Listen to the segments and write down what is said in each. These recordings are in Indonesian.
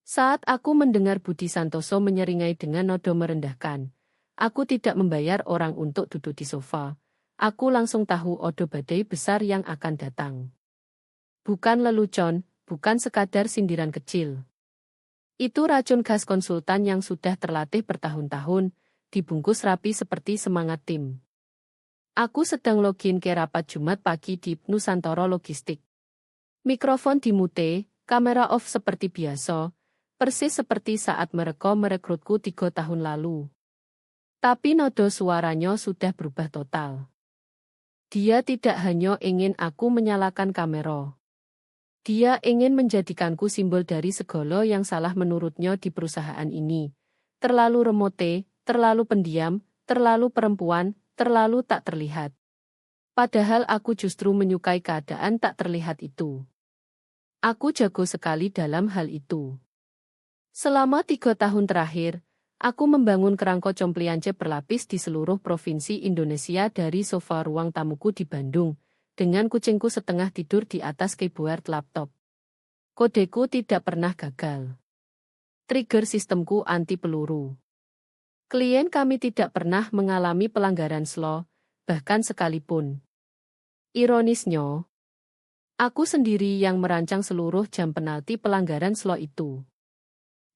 Saat aku mendengar Budi Santoso menyeringai dengan nada merendahkan, aku tidak membayar orang untuk duduk di sofa. Aku langsung tahu ada badai besar yang akan datang. Bukan lelucon, bukan sekadar sindiran kecil. Itu racun gas konsultan yang sudah terlatih bertahun-tahun, dibungkus rapi seperti semangat tim. Aku sedang login ke rapat Jumat pagi di Nusantara Logistik. Mikrofon dimute, kamera off seperti biasa, persis seperti saat mereka merekrutku 3 tahun lalu. Tapi nada suaranya sudah berubah total. Dia tidak hanya ingin aku menyalakan kamera. Dia ingin menjadikanku simbol dari segala yang salah menurutnya di perusahaan ini. Terlalu remote, terlalu pendiam, terlalu perempuan, terlalu tak terlihat. Padahal aku justru menyukai keadaan tak terlihat itu. Aku jago sekali dalam hal itu. Selama 3 tahun terakhir, aku membangun kerangka compliance berlapis di seluruh provinsi Indonesia dari sofa ruang tamuku di Bandung, dengan kucingku setengah tidur di atas keyboard laptop. Kodeku tidak pernah gagal. Trigger sistemku anti peluru. Klien kami tidak pernah mengalami pelanggaran SLO, bahkan sekalipun. Ironisnya, aku sendiri yang merancang seluruh jam penalti pelanggaran SLO itu.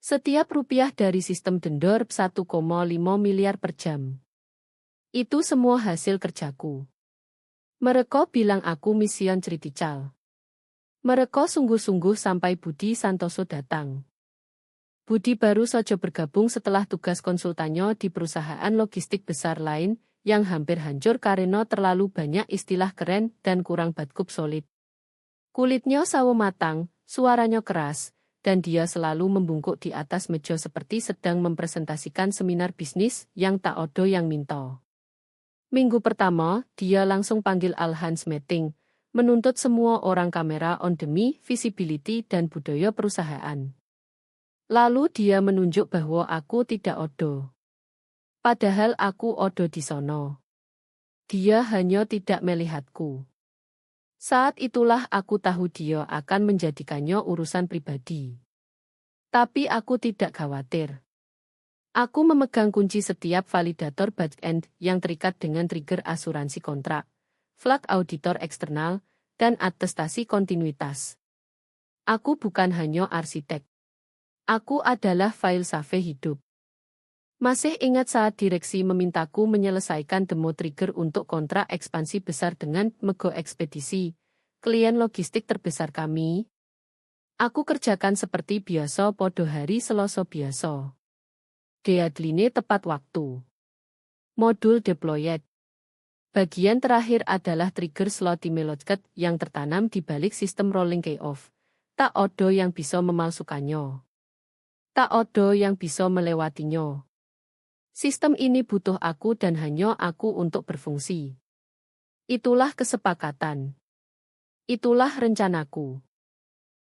Setiap rupiah dari sistem dendor 1,5 miliar per jam. Itu semua hasil kerjaku. Mereka bilang aku mission critical. Mereka sungguh-sungguh sampai Budi Santoso datang. Budi baru saja bergabung setelah tugas konsultannya di perusahaan logistik besar lain yang hampir hancur karena terlalu banyak istilah keren dan kurang badkup solid. Kulitnya sawo matang, suaranya keras, dan dia selalu membungkuk di atas meja seperti sedang mempresentasikan seminar bisnis yang tak ada yang minta. Minggu pertama, dia langsung panggil all hands meeting, menuntut semua orang kamera on demi visibility dan budaya perusahaan. Lalu dia menunjuk bahwa aku tidak odo. Padahal aku odo di sono. Dia hanya tidak melihatku. Saat itulah aku tahu dia akan menjadikannya urusan pribadi. Tapi aku tidak khawatir. Aku memegang kunci setiap validator back-end yang terikat dengan trigger asuransi kontrak, flag auditor eksternal, dan atestasi kontinuitas. Aku bukan hanya arsitek. Aku adalah filsafat hidup. Masih ingat saat direksi memintaku menyelesaikan demo trigger untuk kontrak ekspansi besar dengan Mego Ekspedisi, klien logistik terbesar kami? Aku kerjakan seperti biasa podo hari Selasa biasa. Deadline tepat waktu. Modul deployed. Bagian terakhir adalah trigger slot email yang tertanam di balik sistem rolling key-off. Tak ada yang bisa memalsukannya. Tak ada yang bisa melewatinya. Sistem ini butuh aku dan hanya aku untuk berfungsi. Itulah kesepakatan. Itulah rencanaku.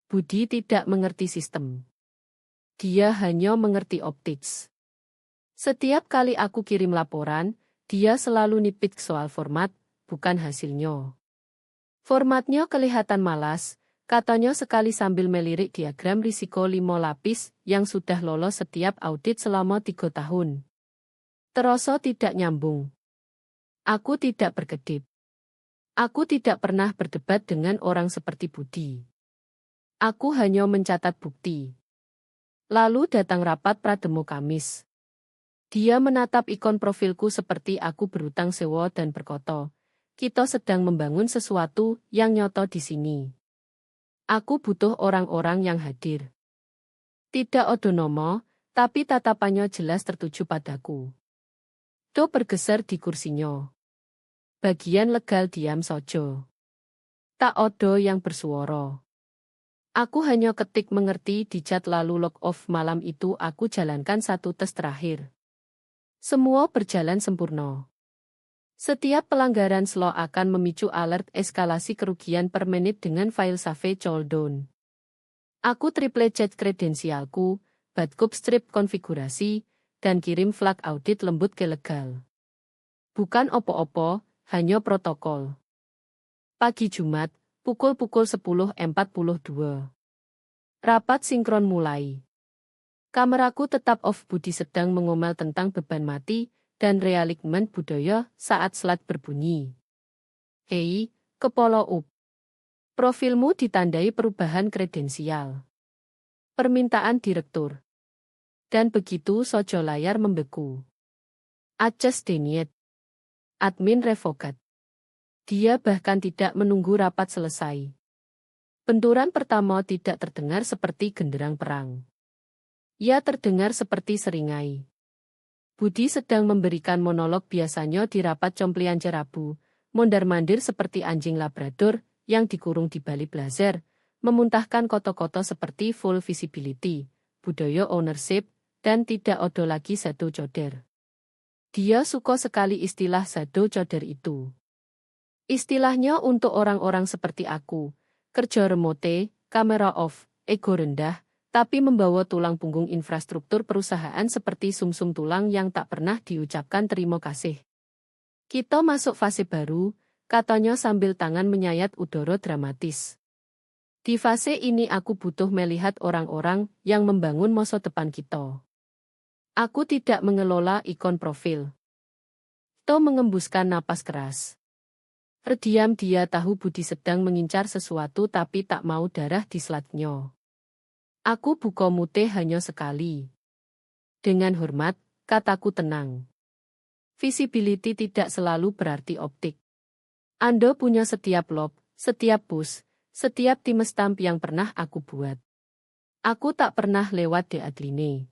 Budi tidak mengerti sistem. Dia hanya mengerti optics. Setiap kali aku kirim laporan, dia selalu nitpick soal format, bukan hasilnya. Formatnya kelihatan malas, katanya sekali sambil melirik diagram risiko 5 lapis yang sudah lolos setiap audit selama 3 tahun. Terasa tidak nyambung. Aku tidak berkedip. Aku tidak pernah berdebat dengan orang seperti Budi. Aku hanya mencatat bukti. Lalu datang rapat prademo Kamis. Dia menatap ikon profilku seperti aku berutang sewa dan berkata, kita sedang membangun sesuatu yang nyata di sini. Aku butuh orang-orang yang hadir. Tidak otonomo, tapi tatapannya jelas tertuju padaku. Do bergeser di kursinya. Bagian legal diam saja. Tak ada yang bersuara. Aku hanya ketik mengerti di chat lalu log off malam itu aku jalankan satu tes terakhir. Semua berjalan sempurna. Setiap pelanggaran SLO akan memicu alert eskalasi kerugian per menit dengan file save cooldown. Aku triple check kredensialku, backup strip konfigurasi, dan kirim flag audit lembut ke legal. Bukan opo-opo, hanya protokol. Pagi Jumat, pukul 10.42. Rapat sinkron mulai. Kameraku tetap off. Budi sedang mengomel tentang beban mati dan realignment budaya saat selat berbunyi. Hei, kepala up. Profilmu ditandai perubahan kredensial. Permintaan direktur. Dan begitu sojo layar membeku. Adjust denied. Admin revokat. Dia bahkan tidak menunggu rapat selesai. Benturan pertama tidak terdengar seperti genderang perang. Ia terdengar seperti seringai. Budi sedang memberikan monolog biasanya di rapat complian Rabu, mondar-mandir seperti anjing labrador yang dikurung di balik blazer, memuntahkan koto-koto seperti full visibility, budaya ownership, dan tidak ada lagi shadow coder. Dia suka sekali istilah shadow coder itu. Istilahnya untuk orang-orang seperti aku, kerja remote, kamera off, ego rendah, tapi membawa tulang punggung infrastruktur perusahaan seperti sumsum tulang yang tak pernah diucapkan terima kasih. Kita masuk fase baru, katanya sambil tangan menyayat udara dramatis. Di fase ini aku butuh melihat orang-orang yang membangun masa depan kita. Aku tidak mengelola ikon profil. To mengembuskan napas keras. Terdiam dia tahu Budi sedang mengincar sesuatu tapi tak mau darah di selatnya. Aku buka mute hanya sekali. Dengan hormat, kataku tenang. Visibility tidak selalu berarti optik. Anda punya setiap lob, setiap push, setiap tim stamp yang pernah aku buat. Aku tak pernah lewat deadline.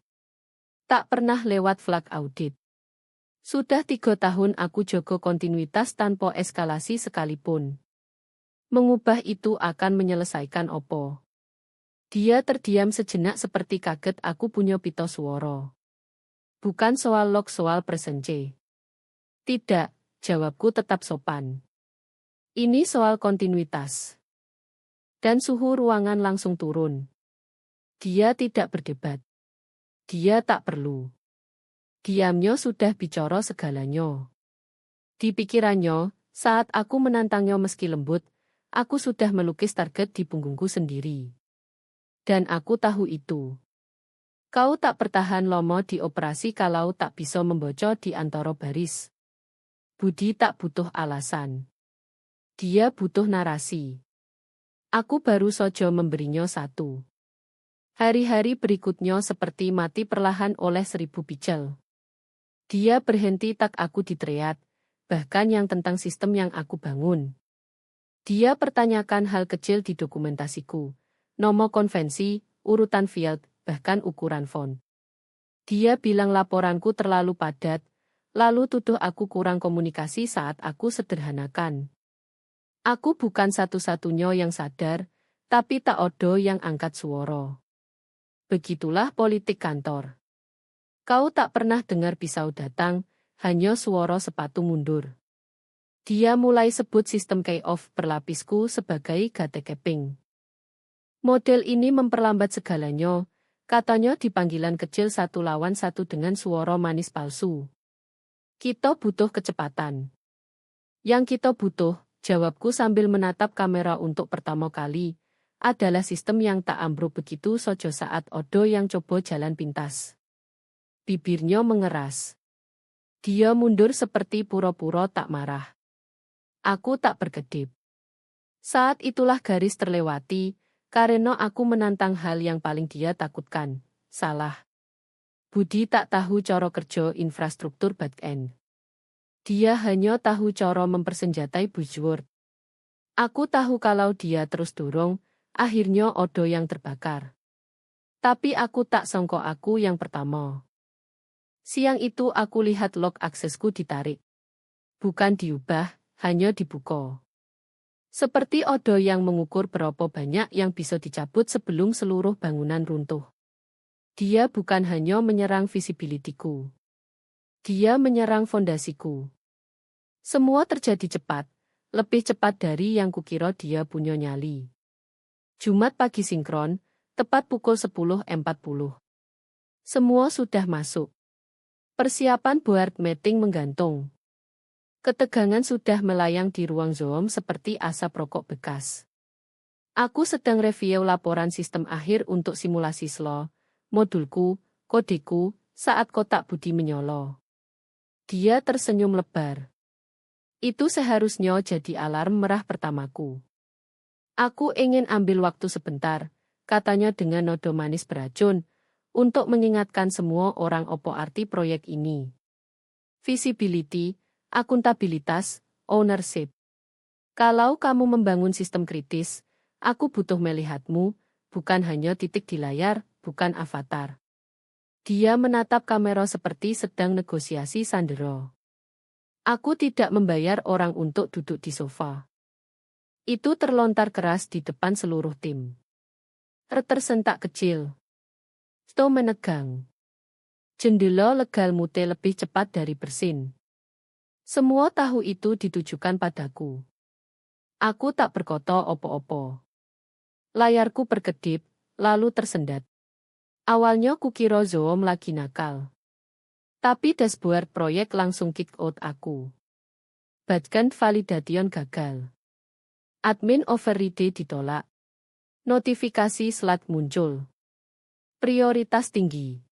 Tak pernah lewat flag audit. Sudah 3 tahun aku jaga kontinuitas tanpa eskalasi sekalipun. Mengubah itu akan menyelesaikan opo. Dia terdiam sejenak seperti kaget aku punya pita suara. Bukan soal log soal presence. Tidak, jawabku tetap sopan. Ini soal kontinuitas. Dan suhu ruangan langsung turun. Dia tidak berdebat. Dia tak perlu. Diamnya sudah bicara segalanya. Di pikirannya, saat aku menantangnya meski lembut, aku sudah melukis target di punggungku sendiri. Dan aku tahu itu. Kau tak bertahan lama di operasi kalau tak bisa membaca di antara baris. Budi tak butuh alasan. Dia butuh narasi. Aku baru saja memberinya satu. Hari-hari berikutnya seperti mati perlahan oleh 1000 pijal. Dia berhenti tak aku diteriak, bahkan yang tentang sistem yang aku bangun. Dia pertanyakan hal kecil di dokumentasiku. Nomor konvensi, urutan field, bahkan ukuran font. Dia bilang laporanku terlalu padat, lalu tuduh aku kurang komunikasi saat aku sederhanakan. Aku bukan satu-satunya yang sadar, tapi tak ada yang angkat suara. Begitulah politik kantor. Kau tak pernah dengar pisau datang, hanya suara sepatu mundur. Dia mulai sebut sistem key-off berlapisku sebagai gatekeeping. Model ini memperlambat segalanya, katanya di panggilan kecil 1 lawan 1 dengan suara manis palsu. Kita butuh kecepatan. Yang kita butuh, jawabku sambil menatap kamera untuk pertama kali, adalah sistem yang tak ambruk begitu saja saat Odo yang coba jalan pintas. Bibirnya mengeras. Dia mundur seperti pura-pura tak marah. Aku tak berkedip. Saat itulah garis terlewati, karena aku menantang hal yang paling dia takutkan, salah. Budi tak tahu cara kerja infrastruktur back-end. Dia hanya tahu cara mempersenjatai buzzword. Aku tahu kalau dia terus dorong, akhirnya Odo yang terbakar. Tapi aku tak sangka aku yang pertama. Siang itu aku lihat log aksesku ditarik. Bukan diubah, hanya dibuka. Seperti Odo yang mengukur berapa banyak yang bisa dicabut sebelum seluruh bangunan runtuh. Dia bukan hanya menyerang visibility-ku. Dia menyerang fondasiku. Semua terjadi cepat, lebih cepat dari yang kukira dia punya nyali. Jumat pagi sinkron, tepat pukul 10.40. Semua sudah masuk. Persiapan board meeting menggantung. Ketegangan sudah melayang di ruang Zoom seperti asap rokok bekas. Aku sedang review laporan sistem akhir untuk simulasi SLO, modulku, kodeku, saat kotak Budi menyolo. Dia tersenyum lebar. Itu seharusnya jadi alarm merah pertamaku. Aku ingin ambil waktu sebentar, katanya dengan nada manis beracun, untuk mengingatkan semua orang opo arti proyek ini. Visibility, akuntabilitas, ownership. Kalau kamu membangun sistem kritis, aku butuh melihatmu, bukan hanya titik di layar, bukan avatar. Dia menatap kamera seperti sedang negosiasi sandera. Aku tidak membayar orang untuk duduk di sofa. Itu terlontar keras di depan seluruh tim. Tersentak kecil. Sto menegang. Jendela legal mute lebih cepat dari bersin. Semua tahu itu ditujukan padaku. Aku tak berkata opo-opo. Layarku berkedip, lalu tersendat. Awalnya kukira Zoom lagi nakal. Tapi dashboard proyek langsung kick out aku. Bahkan validation gagal. Admin override ditolak. Notifikasi Slack muncul. Prioritas tinggi.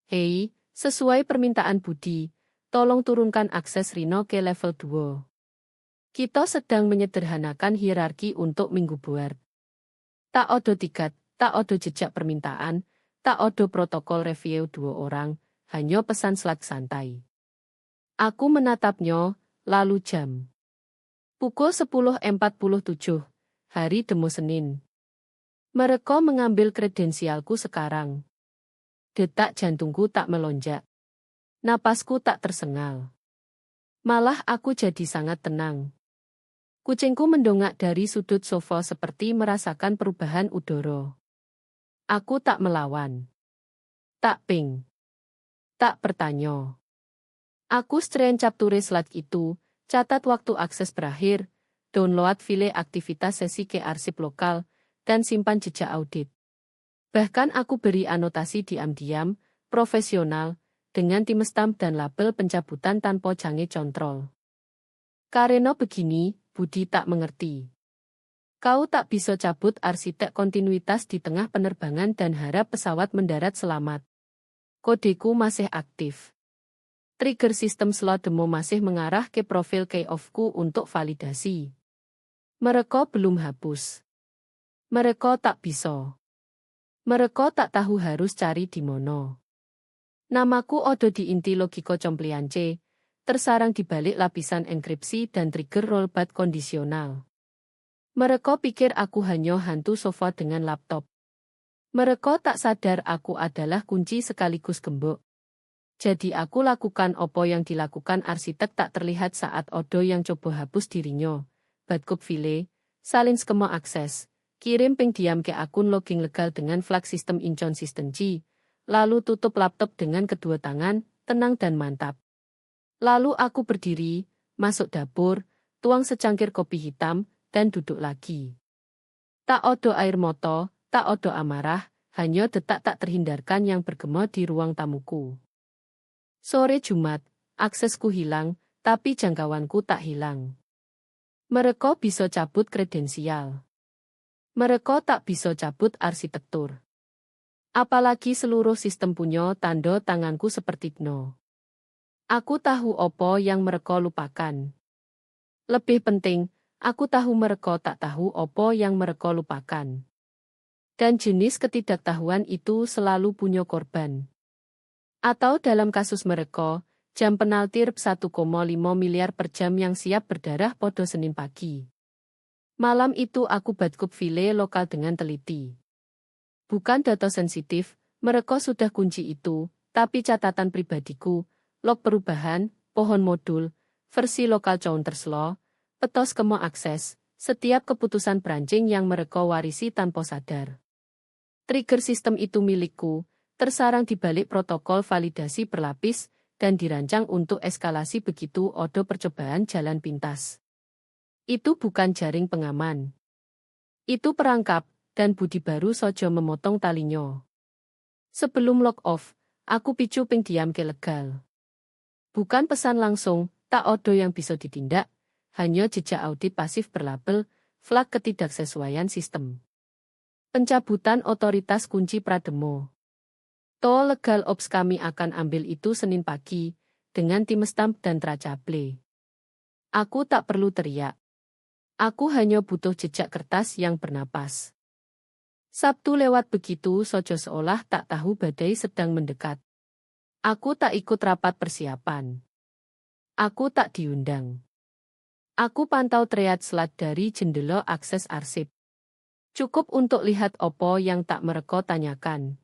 Hei, sesuai permintaan Budi, tolong turunkan akses Rino ke level 2. Kita sedang menyederhanakan hierarki untuk minggu buat. Tak odo tiket, tak odo jejak permintaan, tak odo protokol review 2 orang, hanya pesan Slack santai. Aku menatapnya, lalu jam. Pukul 10.47, hari demo Senin. Mereka mengambil kredensialku sekarang. Detak jantungku tak melonjak. Napasku tak tersengal. Malah aku jadi sangat tenang. Kucingku mendongak dari sudut sofa seperti merasakan perubahan udara. Aku tak melawan. Tak ping. Tak bertanya. Aku screenshot tulis Slack itu, catat waktu akses berakhir, download file aktivitas sesi ke arsip lokal, dan simpan jejak audit. Bahkan aku beri anotasi diam-diam, profesional, dengan timestamp dan label pencabutan tanpa jange control. Karena begini, Budi tak mengerti. Kau tak bisa cabut arsitek kontinuitas di tengah penerbangan dan harap pesawat mendarat selamat. Kodeku masih aktif. Trigger sistem slot demo masih mengarah ke profil key-off-ku untuk validasi. Mereka belum hapus. Mereka tak bisa. Mereka tak tahu harus cari di mana. Namaku odo di inti logika compliance, tersarang di balik lapisan enkripsi dan trigger rollback kondisional. Mereka pikir aku hanya hantu sofa dengan laptop. Mereka tak sadar aku adalah kunci sekaligus gembok. Jadi aku lakukan apa yang dilakukan arsitek tak terlihat saat Odo yang coba hapus dirinya. Backup file, salin skema akses, kirim ping diam ke akun logging legal dengan flag sistem inconsistency, lalu tutup laptop dengan kedua tangan, tenang dan mantap. Lalu aku berdiri, masuk dapur, tuang secangkir kopi hitam, dan duduk lagi. Tak Odo air mata, tak Odo amarah, hanya detak tak terhindarkan yang bergema di ruang tamuku. Sore Jumat, aksesku hilang, tapi jangkauanku tak hilang. Mereka bisa cabut kredensial. Mereka tak bisa cabut arsitektur. Apalagi seluruh sistem punya tanda tanganku seperti Dno. Aku tahu apa yang mereka lupakan. Lebih penting, aku tahu mereka tak tahu apa yang mereka lupakan. Dan jenis ketidaktahuan itu selalu punya korban. Atau dalam kasus mereka, jam penalti 1,5 miliar per jam yang siap berdarah pada Senin pagi. Malam itu aku backup file lokal dengan teliti. Bukan data sensitif, mereka sudah kunci itu, tapi catatan pribadiku, log perubahan, pohon modul, versi lokal counterslow, peta skema akses, setiap keputusan branching yang mereka warisi tanpa sadar. Trigger sistem itu milikku, tersarang di balik protokol validasi berlapis, dan dirancang untuk eskalasi begitu Odo percobaan jalan pintas. Itu bukan jaring pengaman. Itu perangkap, dan Budi baru saja memotong talinya. Sebelum log off, aku picu ping diam ke legal. Bukan pesan langsung, tak Odo yang bisa ditindak, hanya jejak audit pasif berlabel, flag ketidaksesuaian sistem. Pencabutan otoritas kunci prademo. To legal ops kami akan ambil itu Senin pagi, dengan timestamp dan tracaple. Aku tak perlu teriak. Aku hanya butuh jejak kertas yang bernapas. Sabtu lewat begitu sojo seolah tak tahu badai sedang mendekat. Aku tak ikut rapat persiapan. Aku tak diundang. Aku pantau triad slide dari jendela akses arsip. Cukup untuk lihat opo yang tak mereka tanyakan.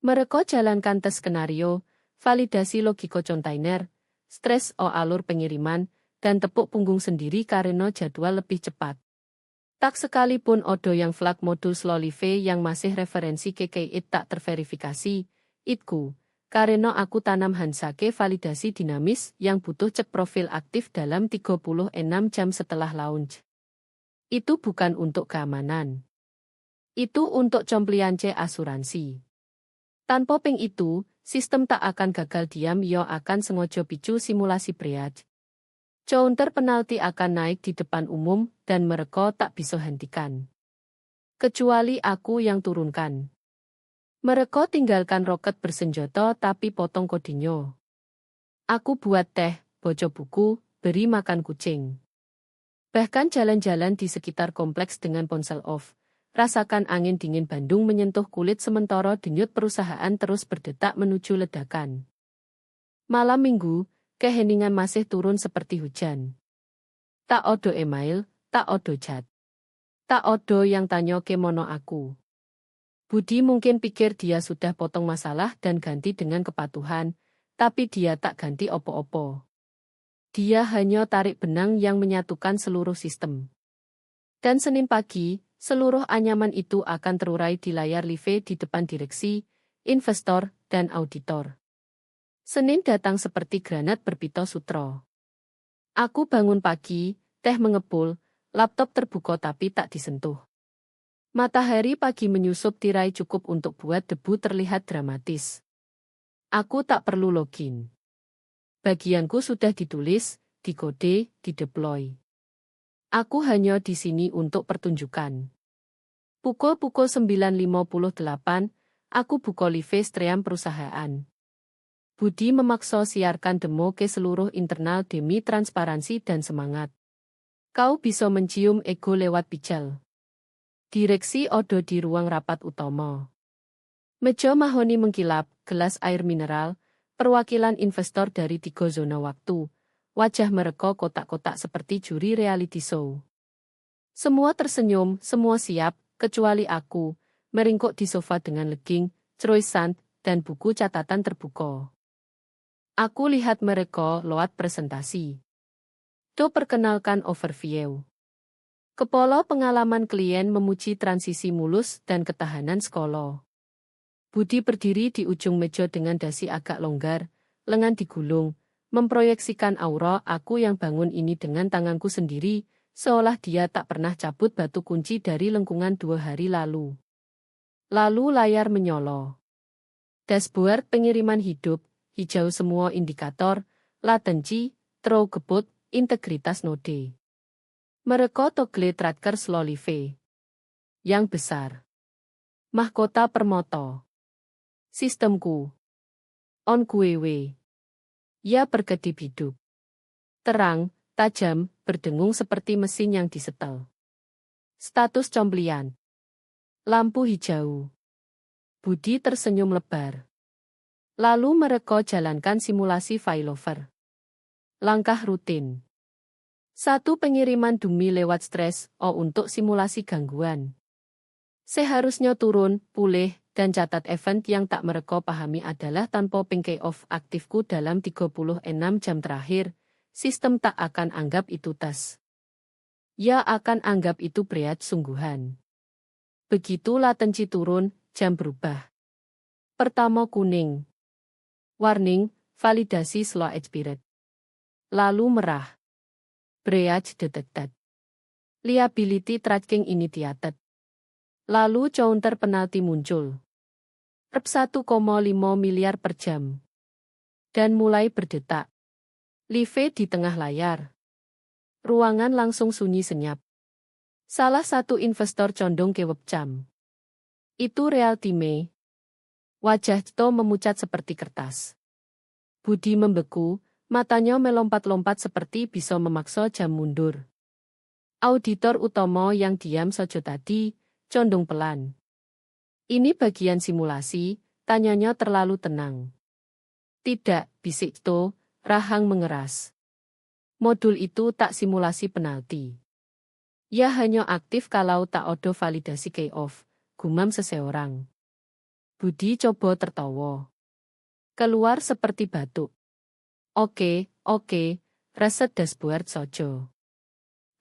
Mereka jalankan tes skenario, validasi logika container, stres o alur pengiriman, dan tepuk punggung sendiri karena jadwal lebih cepat. Tak sekalipun odo yang flag modul Slowlive yang masih referensi KKIT tak terverifikasi, itku, karena aku tanam Hansake validasi dinamis yang butuh cek profil aktif dalam 36 jam setelah launch. Itu bukan untuk keamanan. Itu untuk compliance asuransi. Tanpa ping itu, sistem tak akan gagal diam yo akan sengaja picu simulasi breach. Counter penalti akan naik di depan umum dan mereka tak bisa hentikan. Kecuali aku yang turunkan. Mereka tinggalkan roket bersenjata tapi potong kodenya. Aku buat teh, baca buku, beri makan kucing. Bahkan jalan-jalan di sekitar kompleks dengan ponsel off. Rasakan angin dingin Bandung menyentuh kulit sementara denyut perusahaan terus berdetak menuju ledakan. Malam minggu, keheningan masih turun seperti hujan. Tak odo email, tak odo chat. Tak odo yang tanya kemono aku. Budi mungkin pikir dia sudah potong masalah dan ganti dengan kepatuhan, tapi dia tak ganti opo-opo. Dia hanya tarik benang yang menyatukan seluruh sistem. Dan Senin pagi, seluruh anyaman itu akan terurai di layar live di depan direksi, investor, dan auditor. Senin datang seperti granat berpito sutro. Aku bangun pagi, teh mengepul, laptop terbuka tapi tak disentuh. Matahari pagi menyusup tirai cukup untuk buat debu terlihat dramatis. Aku tak perlu login. Bagianku sudah ditulis, dikode, dideploy. Aku hanya di sini untuk pertunjukan. Pukul 9.58, aku buka live stream perusahaan. Budi memaksa siarkan demo ke seluruh internal demi transparansi dan semangat. Kau bisa mencium ego lewat pijal. Direksi odo di ruang rapat utama. Meja mahoni mengkilap, gelas air mineral, perwakilan investor dari 3 zona waktu. Wajah mereka kotak-kotak seperti juri reality show. Semua tersenyum, semua siap, kecuali aku, meringkuk di sofa dengan legging, croissant, dan buku catatan terbuka. Aku lihat mereka lewat presentasi. To perkenalkan overview. Kepala pengalaman klien memuji transisi mulus dan ketahanan sekolah. Budi berdiri di ujung meja dengan dasi agak longgar, lengan digulung, memproyeksikan aura aku yang bangun ini dengan tanganku sendiri, seolah dia tak pernah cabut batu kunci dari lengkungan 2 hari lalu. Lalu layar menyolo. Dashboard pengiriman hidup, hijau semua indikator, latency, throughput, integritas node. Mereka toggle tracker Slowlive. Yang besar. Mahkota permoto. Sistemku. On QW. Ya berkedip hidup. Terang, tajam, berdengung seperti mesin yang disetel. Status compliant. Lampu hijau. Budi tersenyum lebar. Lalu mereka jalankan simulasi failover. Langkah rutin. 1. Pengiriman dumi lewat stres, untuk simulasi gangguan. Seharusnya turun, pulih, dan catat event yang tak mereka pahami adalah tanpa ping off aktifku dalam 36 jam terakhir, sistem tak akan anggap itu tes. Ya akan anggap itu breach sungguhan. Begitu latency turun, jam berubah. Pertama kuning. Warning, validasi slow expired. Lalu merah. Breach detected. Liability tracking initiated. Lalu counter penalti muncul. Rp 1,5 miliar per jam. Dan mulai berdetak. Live di tengah layar. Ruangan langsung sunyi senyap. Salah satu investor condong ke webcam. Itu real time. Wajah Cito memucat seperti kertas. Budi membeku, matanya melompat-lompat seperti bisa memaksa jam mundur. Auditor utama yang diam saja tadi, condong pelan. Ini bagian simulasi, tanyanya terlalu tenang. Tidak, bisik Cito, rahang mengeras. Modul itu tak simulasi penalti. Ya hanya aktif kalau tak ada validasi key-off, gumam seseorang. Budi coba tertawa. Keluar seperti batuk. Oke, reset dashboard saja.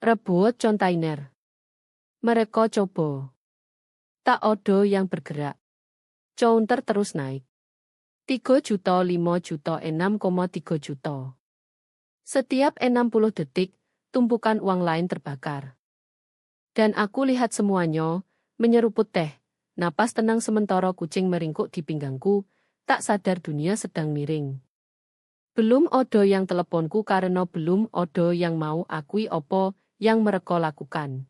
Rebut container. Mereka coba. Tak ada yang bergerak. Counter terus naik. 3 juta, 5 juta, 6,3 juta. Setiap 60 detik, tumpukan uang lain terbakar. Dan aku lihat semuanya, menyeruput teh. Napas tenang sementara kucing meringkuk di pinggangku, tak sadar dunia sedang miring. Belum ada yang teleponku karena belum ada yang mau akui apa yang mereka lakukan.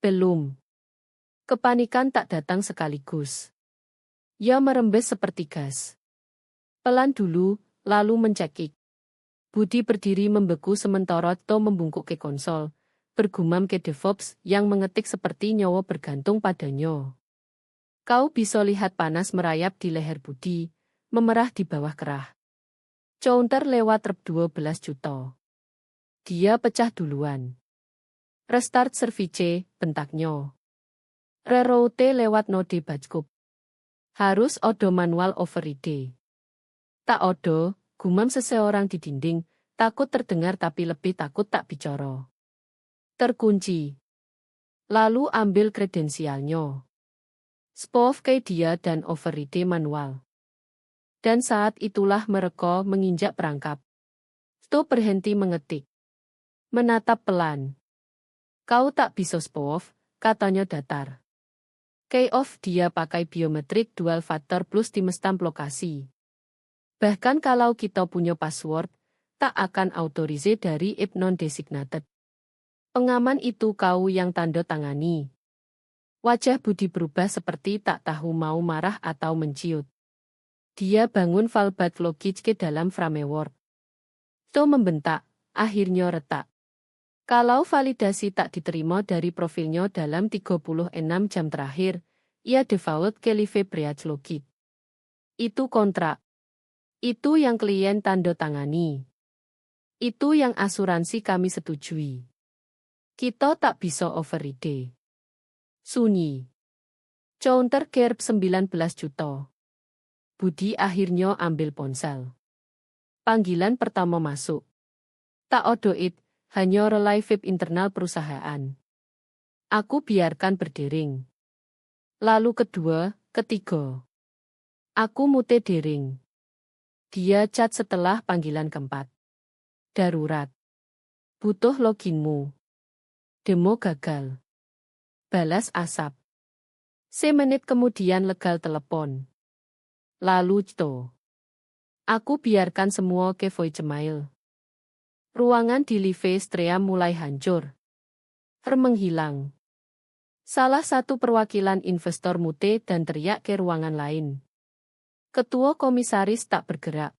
Belum. Kepanikan tak datang sekaligus. Ya merembes seperti gas. Pelan dulu, lalu mencekik. Budi berdiri membeku sementara Cito membungkuk ke konsol, bergumam ke DevOps yang mengetik seperti nyawa bergantung padanya. Kau bisa lihat panas merayap di leher Budi, memerah di bawah kerah. Counter lewat rep 12 juta. Dia pecah duluan. Restart service, bentaknya. Reroute lewat node backup. Harus ada manual override. Tak ada, gumam seseorang di dinding, takut terdengar tapi lebih takut tak bicara. Terkunci. Lalu ambil kredensialnya. Spoof ke dia dan override manual. Dan saat itulah mereka menginjak perangkap. Sto berhenti mengetik. Menatap pelan. Kau tak bisa spoof, katanya datar. Key-off dia pakai biometrik dual factor plus timestamp lokasi. Bahkan kalau kita punya password, tak akan autorize dari IP non-designated. Pengaman itu kau yang tanda tangani. Wajah Budi berubah seperti tak tahu mau marah atau menciut. Dia bangun fallback logic ke dalam framework. Cito membentak, akhirnya retak. Kalau validasi tak diterima dari profilnya dalam 36 jam terakhir, ia default ke live breach logic. Itu kontrak. Itu yang klien tanda tangani. Itu yang asuransi kami setujui. Kita tak bisa override. Sunyi. Counter kerb 19 juta. Budi akhirnya ambil ponsel. Panggilan pertama masuk. Tak ada hanya relay VIP internal perusahaan. Aku biarkan berdering. Lalu kedua, ketiga. Aku mute dering. Dia chat setelah panggilan keempat. Darurat. Butuh loginmu. Demo gagal. Balas asap. Semenit kemudian legal telepon. Lalu Cito. Aku biarkan semua ke voicemail. Ruangan di live stream mulai hancur. Menghilang. Salah satu perwakilan investor mute dan teriak ke ruangan lain. Ketua komisaris tak bergerak.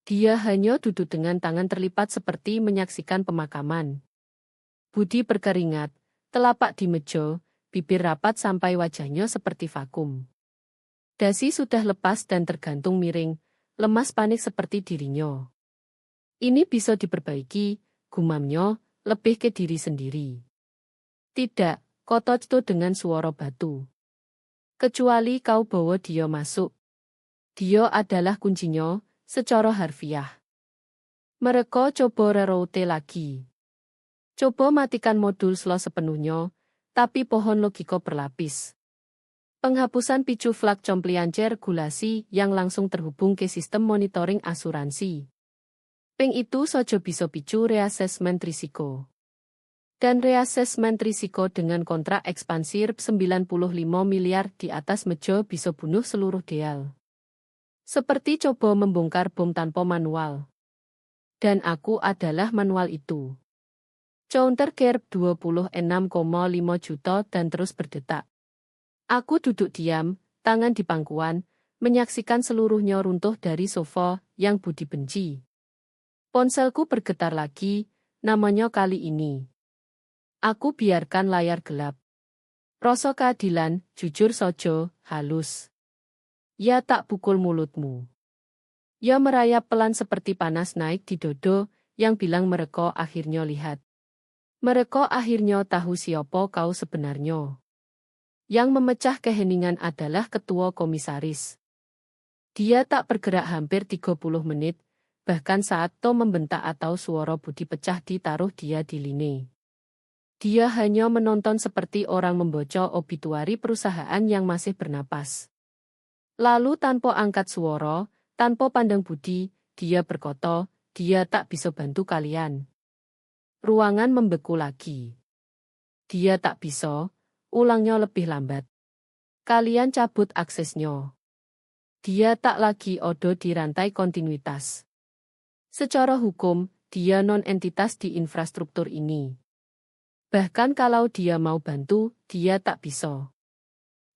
Dia hanya duduk dengan tangan terlipat seperti menyaksikan pemakaman. Budi berkeringat, telapak di meja, bibir rapat sampai wajahnya seperti vakum. Dasi sudah lepas dan tergantung miring, lemas panik seperti dirinya. Ini bisa diperbaiki, gumamnya, lebih ke diri sendiri. Tidak, kata Cito dengan suara batu. Kecuali kau bawa dia masuk. Dia adalah kuncinya, secara harfiah. Mereka coba reroute lagi. Coba matikan modul slow sepenuhnya, tapi pohon logika berlapis. Penghapusan picu flag compliance regulasi yang langsung terhubung ke sistem monitoring asuransi. Ping itu saja bisa picu reassessment risiko. Dan reassessment risiko dengan kontrak ekspansi 95 miliar di atas meja bisa bunuh seluruh deal. Seperti coba membongkar bom tanpa manual. Dan aku adalah manual itu. Counter kerb 26,5 juta dan terus berdetak. Aku duduk diam, tangan di pangkuan, menyaksikan seluruhnya runtuh dari sofa yang Budi benci. Ponselku bergetar lagi, namanya kali ini. Aku biarkan layar gelap. Rasa keadilan, jujur sojo, halus. Ya tak pukul mulutmu. Ya merayap pelan seperti panas naik di dodo, yang bilang mereka akhirnya lihat. Mereka akhirnya tahu siapa kau sebenarnya. Yang memecah keheningan adalah ketua komisaris. Dia tak bergerak hampir 30 menit, bahkan saat To membentak atau suara Budi pecah ditaruh dia di lini. Dia hanya menonton seperti orang membaca obituari perusahaan yang masih bernapas. Lalu tanpa angkat suara, tanpa pandang Budi, dia berkata, dia tak bisa bantu kalian. Ruangan membeku lagi. Dia tak bisa, ulangnya lebih lambat. Kalian cabut aksesnya. Dia tak lagi ada di rantai kontinuitas. Secara hukum, dia non-entitas di infrastruktur ini. Bahkan kalau dia mau bantu, dia tak bisa.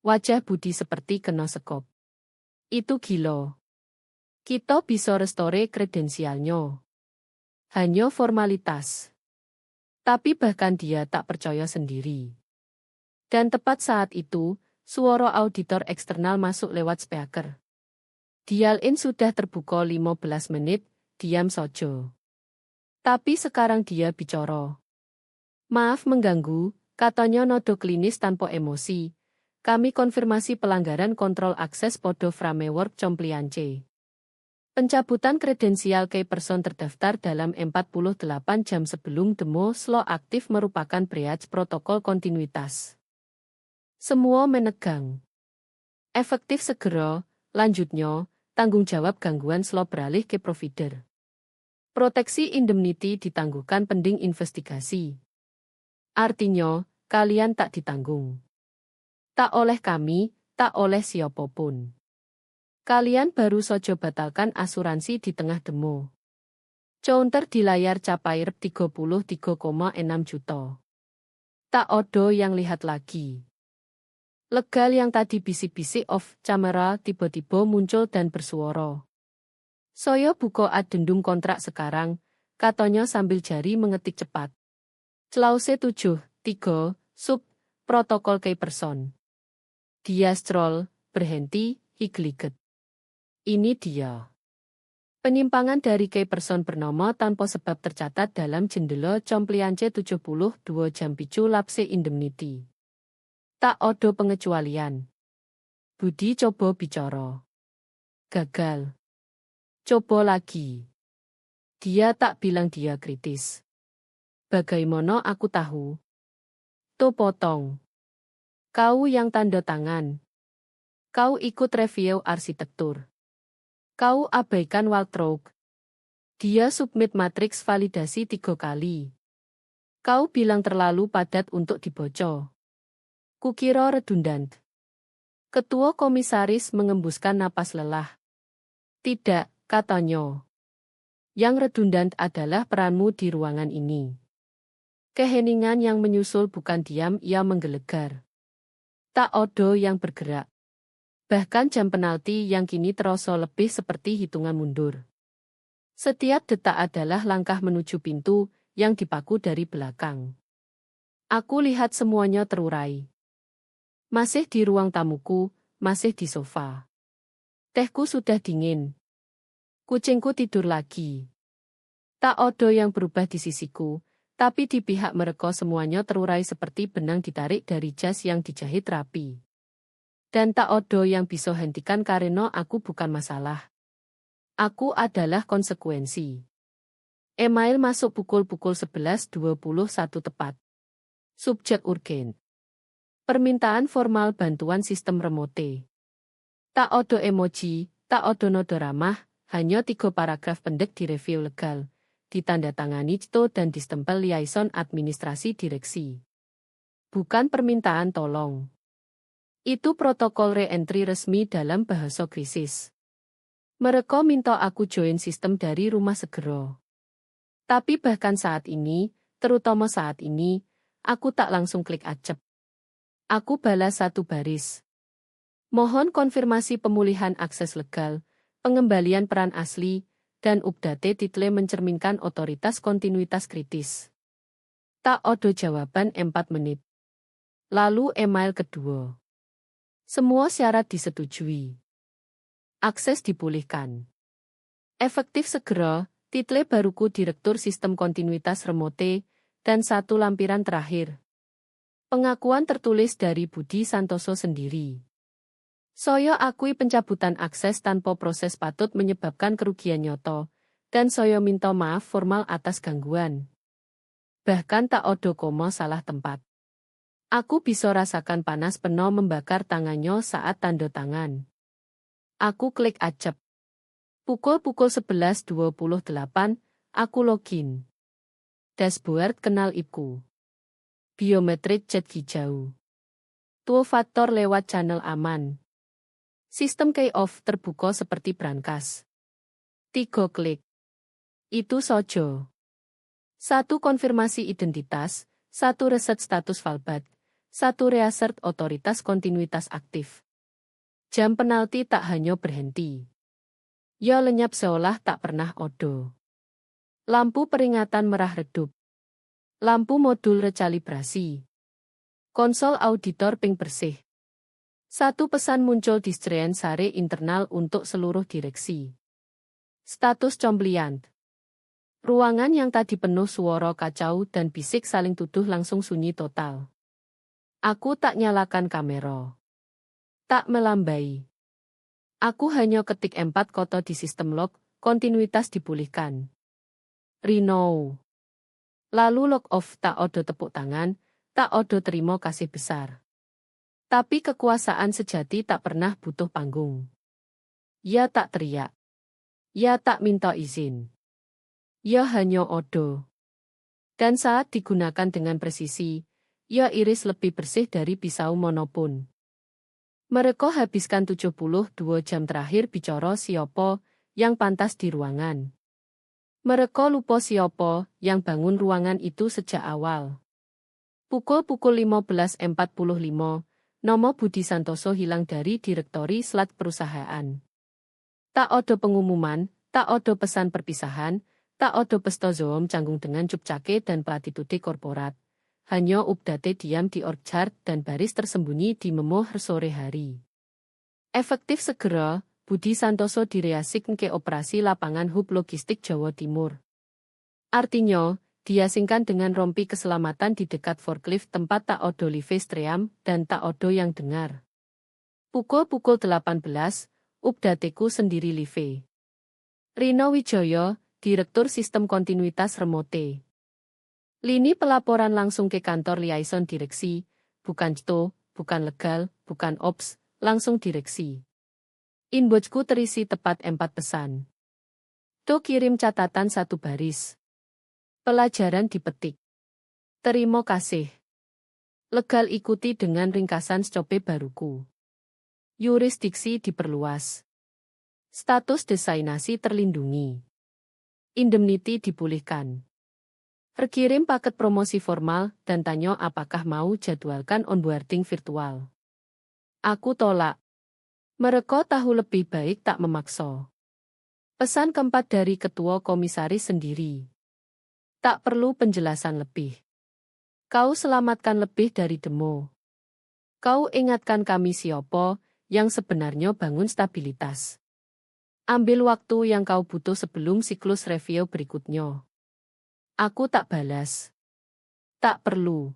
Wajah Budi seperti kena sekop. Itu gila. Kita bisa restore kredensialnya. Hanya formalitas. Tapi bahkan dia tak percaya sendiri. Dan tepat saat itu, suara auditor eksternal masuk lewat speaker. Dial-in sudah terbuka 15 menit, diam saja. Tapi sekarang dia bicara. Maaf mengganggu, katanya nodo klinis tanpa emosi. Kami konfirmasi pelanggaran kontrol akses podo framework compliance. Pencabutan kredensial key person terdaftar dalam 48 jam sebelum demo slow aktif merupakan breach protokol kontinuitas. Semua menegang. Efektif segera, lanjutnya, tanggung jawab gangguan slow beralih ke provider. Proteksi indemnity ditangguhkan pending investigasi. Artinya, kalian tak ditanggung. Tak oleh kami, tak oleh siapapun. Kalian baru saja batalkan asuransi di tengah demo. Counter di layar capai 33,6 juta. Tak ada yang lihat lagi. Legal yang tadi bisik-bisik off camera tiba-tiba muncul dan bersuara. Saya buka addendum kontrak sekarang, katanya sambil jari mengetik cepat. Clause 7.3, sub, protokol key person. Dia scroll, berhenti, higliget. Ini dia. Penyimpangan dari key person bernama tanpa sebab tercatat dalam jendela compliance 72 jam picu lapse indemnity. Tak ada pengecualian. Budi coba bicara. Gagal. Coba lagi. Dia tak bilang dia kritis. Bagaimana aku tahu? To potong. Kau yang tanda tangan. Kau ikut review arsitektur. Kau abaikan walkthrough. Dia submit matriks validasi 3 kali. Kau bilang terlalu padat untuk dibaca. Kukira redundant. Ketua komisaris mengembuskan napas lelah. Tidak, katanya. Yang redundant adalah peranmu di ruangan ini. Keheningan yang menyusul bukan diam, ia menggelegar. Tak ada yang bergerak. Bahkan jam penalti yang kini terasa lebih seperti hitungan mundur. Setiap detak adalah langkah menuju pintu yang dipaku dari belakang. Aku lihat semuanya terurai. Masih di ruang tamuku, masih di sofa. Tehku sudah dingin. Kucingku tidur lagi. Tak ada yang berubah di sisiku, tapi di pihak mereka semuanya terurai seperti benang ditarik dari jas yang dijahit rapi. Dan tak ada yang bisa hentikan karena aku bukan masalah. Aku adalah konsekuensi. Email masuk pukul 11.21 tepat. Subjek urgen. Permintaan formal bantuan sistem remote. Tak ada emoji, tak ada nada ramah, hanya 3 paragraf pendek di review legal. Ditandatangani Cito dan distempel liaison administrasi direksi. Bukan permintaan tolong. Itu protokol re-entry resmi dalam bahasa krisis. Mereka minta aku join sistem dari rumah segera. Tapi bahkan saat ini, terutama saat ini, aku tak langsung klik accept. Aku balas 1 baris. Mohon konfirmasi pemulihan akses legal, pengembalian peran asli, dan update title mencerminkan otoritas kontinuitas kritis. Tak odo jawaban 4 menit. Lalu email kedua. Semua syarat disetujui. Akses dipulihkan. Efektif segera, title baruku Direktur Sistem Kontinuitas Remote, dan 1 lampiran terakhir. Pengakuan tertulis dari Budi Santoso sendiri. Saya akui pencabutan akses tanpa proses patut menyebabkan kerugian nyoto, dan saya minta maaf formal atas gangguan. Bahkan tak odo komo salah tempat. Aku bisa rasakan panas peno membakar tangannya saat tanda tangan. Aku klik acep. Pukul 11.28, aku login. Dashboard kenal iku. Biometrik chat hijau. Two faktor lewat channel aman. Sistem key-off terbuka seperti brankas. 3 klik. Itu sojo. 1 konfirmasi identitas, 1 reset status fallback, 1 reassert otoritas kontinuitas aktif. Jam penalti tak hanya berhenti. Ya lenyap seolah tak pernah odo. Lampu peringatan merah redup. Lampu modul recalibrasi. Konsol auditor ping bersih. 1 pesan muncul di screen sare internal untuk seluruh direksi. Status compliant. Ruangan yang tadi penuh suara kacau dan bisik saling tuduh langsung sunyi total. Aku tak nyalakan kamera. Tak melambai. Aku hanya ketik 4 kata di sistem log, kontinuitas dipulihkan. Renew. Lalu log off, tak odo tepuk tangan, tak odo terima kasih besar. Tapi kekuasaan sejati tak pernah butuh panggung. Ya tak teriak. Ya tak minta izin. Ya hanya odo. Dan saat digunakan dengan presisi, ya iris lebih bersih dari pisau monopun. Mereka habiskan 72 jam terakhir bicara siapa yang pantas di ruangan. Mereka lupa siapa yang bangun ruangan itu sejak awal. Pukul 15.45, nama Budi Santoso hilang dari direktori slat perusahaan. Tak odo pengumuman, tak odo pesan perpisahan, tak odo pesto zoom canggung dengan cupcake dan platitude korporat. Hanya update diam di org chart dan baris tersembunyi di memoh sore hari. Efektif segera, Budi Santoso direasik ke operasi lapangan hub logistik Jawa Timur. Artinya, diasingkan dengan rompi keselamatan di dekat forklift tempat tak odo live stream dan tak odo yang dengar. Pukul 18, updateku sendiri live. Rino Wijaya, Direktur Sistem Kontinuitas Remote. Lini pelaporan langsung ke kantor liaison direksi, bukan CTO, bukan legal, bukan ops, langsung direksi. Inboxku terisi tepat 4 pesan. To kirim catatan 1 baris. Pelajaran dipetik. Terima kasih. Legal ikuti dengan ringkasan stope baruku. Yurisdiksi diperluas. Status designasi terlindungi. Indemnity dipulihkan. Rekirim paket promosi formal dan tanya apakah mau jadwalkan onboarding virtual. Aku tolak. Mereka tahu lebih baik tak memaksa. Pesan keempat dari ketua komisaris sendiri. Tak perlu penjelasan lebih. Kau selamatkan lebih dari demo. Kau ingatkan kami siapa yang sebenarnya bangun stabilitas. Ambil waktu yang kau butuh sebelum siklus review berikutnya. Aku tak balas. Tak perlu.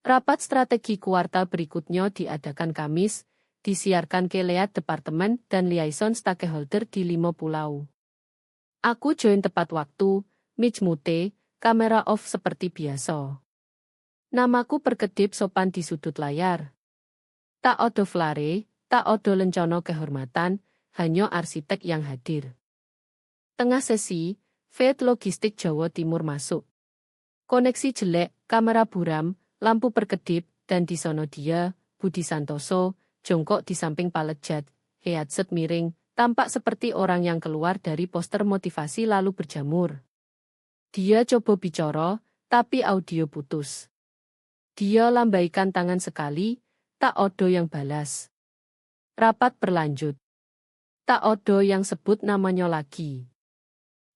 Rapat strategi kuartal berikutnya diadakan Kamis, disiarkan ke Lead Departemen dan Liaison Stakeholder di 5 pulau. Aku join tepat waktu, mic mute, kamera off seperti biasa. Namaku berkedip sopan di sudut layar. Tak odo flare, tak odo lencana kehormatan, hanya arsitek yang hadir. Tengah sesi, feed logistik Jawa Timur masuk. Koneksi jelek, kamera buram, lampu berkedip, dan di sono dia, Budi Santoso, jongkok di samping palejat, headset miring, tampak seperti orang yang keluar dari poster motivasi lalu berjamur. Dia coba bicara, tapi audio putus. Dia lambaikan tangan sekali, tak odo yang balas. Rapat berlanjut. Tak ada yang sebut namanya lagi.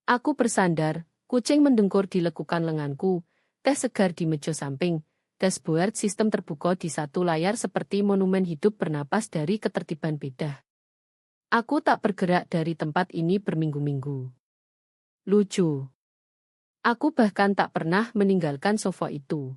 Aku bersandar, kucing mendengkur di lekukan lenganku, teh segar di meja samping, dashboard sistem terbuka di satu layar seperti monumen hidup bernapas dari ketertiban beda. Aku tak bergerak dari tempat ini berminggu-minggu. Lucu. Aku bahkan tak pernah meninggalkan sofa itu.